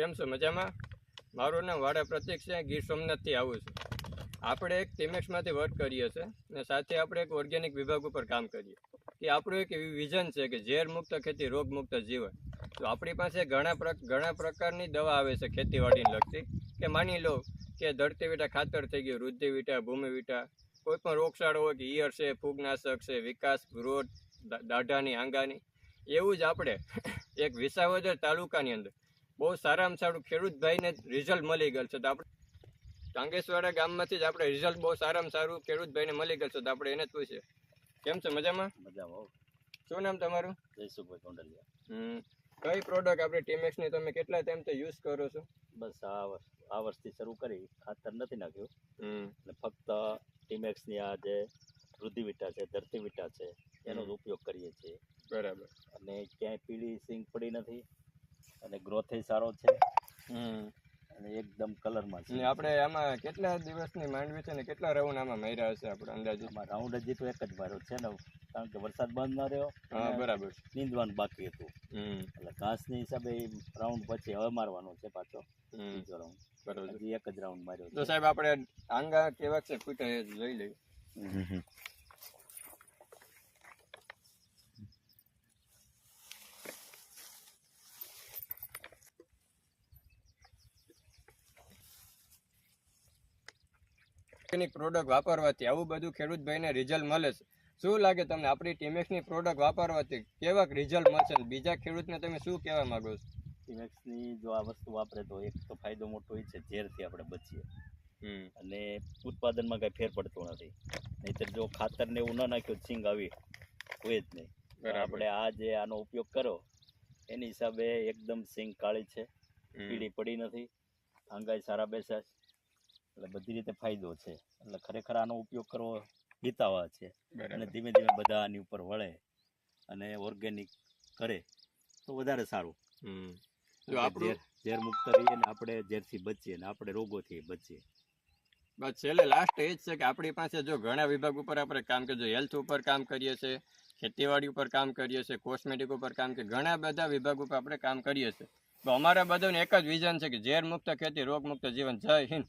કેમ છો? મજામાં? મારું નામ વાડા પ્રતીક છે, ગીર સોમનાથથી આવું છું. આપણે એક ટીમેક્સમાંથી વર્ક કરીએ છીએ અને સાથે આપણે એક ઓર્ગેનિક વિભાગ ઉપર કામ કરીએ કે આપણું એક વિઝન છે કે ઝેર મુક્ત ખેતી, રોગ મુક્ત જીવન. તો આપણી પાસે ઘણા પ્રકારની દવા આવે છે ખેતીવાડીને લગતી, કે માની લો કે ધરતી વિટા ખાતર થઈ ગયું, વૃદ્ધિ વિટા, ભૂમિ વિટા, કોઈ પણ રોગચાળો હોય કે ઈયર છે, ફૂગનાશક છે, વિકાસ, ગ્રોથ, દાઢાની, આંગાની, એવું જ આપણે એક વિસાવદર તાલુકાની અંદર બહુ સારામાં સારું ખેડૂત ભાઈને રિઝલ્ટ મળી ગયું છે. તો આપણે ટાંગેશ્વરા ગામમાંથી જ આપણે રિઝલ્ટ બહુ સારામાં સારું ખેડૂત ભાઈને મળી ગયું છે. તો આપણે એને જ પૂછીએ, કેમ છે? મજામાં? મજામાં. શું નામ તમારું? જયસુભાઈ કોંડલિયા. કઈ પ્રોડક્ટ આપણે ટીમેક્સની તમે કેટલા ટાઈમથી યુઝ કરો છો? બસ આ વર્ષથી શરૂ કરી, ખાતર નથી નાખ્યું અને ફક્ત ટીમેક્સની આ જે વૃદ્ધિ વિટા છે, ધરતી વિટા છે, એનો જ ઉપયોગ કરીએ છીએ. બરાબર. અને ક્યાંય પીળી સિંગ પડી નથી અને ગ્રોથ સારો છે અને એકદમ કલરમાં છે. આપણે આમાં કેટલા દિવસની માંડવી છે ને કેટલા રાઉન્ડ આમાં માર્યા હશે આપણે અંદાજે? આમાં રાઉન્ડ હજી તો એક જ માર્યો છે ને, કારણ કે વરસાદ બંધ ન રહ્યો. હા, બરાબર. નીંદવાનું બાકી હતું એટલે ઘાસની હિસાબે રાઉન્ડ પછી હવે મારવાનો છે પાછો બીજો રાઉન્ડ. બરાબર. હજી એક જ રાઉન્ડ માર્યો. તો સાહેબ આપણે આંગા કેવા છે ફૂટા જોઈ લઈએ. પ્રોડક્ટ વાપરવાથી આવું બધું ખેડૂત ભાઈને રિઝલ્ટ મળે છે. શું લાગે તમને આપણી ટીમેક્સની પ્રોડક્ટ વાપરવાથી કેવા રિઝલ્ટ મળશે? બીજા ખેડૂતને તમે શું કહેવા માંગો છો? ટીમેક્સની જો આ વસ્તુ વાપરે તો એક તો ફાયદો મોટો એ છે, ઝેરથી આપણે બચીએ અને ઉત્પાદનમાં કાંઈ ફેર પડતો નથી. નહીંતર જો ખાતરને એવું ન નાખ્યું સિંગ આવી હોય જ નહીં. આપણે આ જે આનો ઉપયોગ કરો એની હિસાબે એકદમ સિંગ કાળી છે, પીળી પડી નથી, આંગાઈ સારા બેસા છે, એટલે બધી રીતે ફાયદો છે. એટલે ખરેખર આનો ઉપયોગ કરવો હિતાવહ છે અને ધીમે ધીમે બધા આની ઉપર વળે અને ઓર્ગેનિક કરે તો વધારે સારું. ઝેર મુક્ત રહીએ ને આપણે ઝેરથી બચીએ ને આપણે રોગોથી બચીએ. બસ છેલ્લે લાસ્ટ એ જ છે કે આપણી પાસે જો ઘણા વિભાગ ઉપર આપણે કામ કરીએ, હેલ્થ ઉપર કામ કરીએ છીએ, ખેતીવાડી ઉપર કામ કરીએ છીએ, કોસ્મેટિક ઉપર કામ કરીએ, ઘણા બધા વિભાગ ઉપર આપણે કામ કરીએ છીએ. તો અમારા બધાને એક જ વિઝન છે કે ઝેર મુક્ત ખેતી, રોગ મુક્ત જીવન. જય હિન્દ.